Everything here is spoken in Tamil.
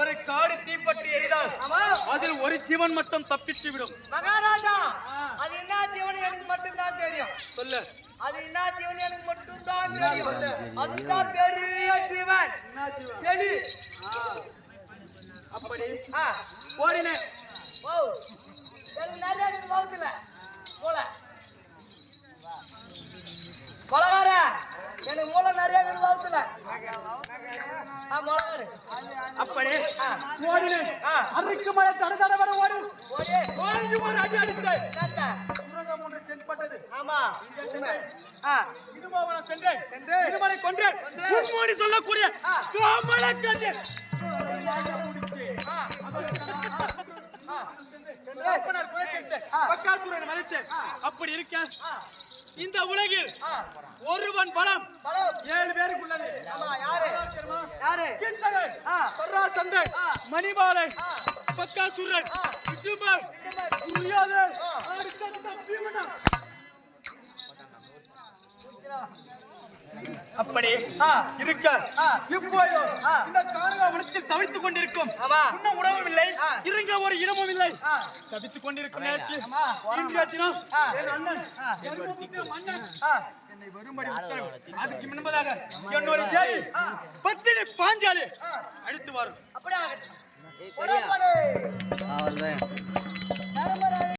ஒரு காடு தீப்பற்றி எரிதால் அதில் ஒரு ஜீவன் மட்டும் தப்பிச்சு விடும். மகாராஜா, அது என்ன ஜீவன் எனக்கு மட்டும்தான் தெரியும். சொல்லு. அது என்ன ஜீவன் எனக்கு மட்டும்தான் தெரியும். அதுதான் பெரிய ஜீவன். எலி. அப்படி ஓடினேன். ஓ, எனக்கு நிறைய போகுதுல போல மொளகார, எனக்கு மூளை நிறைய போகுதுல. மொளகாரு அப்படி ஓடினேன். அதுக்கு மேல தட வர ஓடு ஓடி ஒரு அடி அடித்தேன். சுரங்கம் ஒன்று தென்பட்டது. ஆமா, இதுமாவனம் சென்றேன். இதுமலை கொன்றேன். உண்மோடி சொல்லக்கூடிய கோமலை கண்டேன். அப்படி இருக்க இந்த உலகில் ஒருவன் பலம் 7 பேருக்கு உள்ளது. சந்தன், மணிபாலை, பக்காசுரன், அப்படி இருக்க இப்போது இந்த கானகவனத்தில் தவித்துக் கொண்டிருக்கும் உண்ண உணவும் இல்லை, இறங்க ஒரு இடமும் இல்லை. தவித்துக் கொண்டிருக்கும் நேரத்தில் இன்றைய தினம் என் அண்ணன் மன்னன் என்னை வரும்படி உத்தரவு. அதுக்கு முன்பதாக என்னோட தேவி பத்தினி பாஞ்சாலி அடித்து வரும். அப்படியே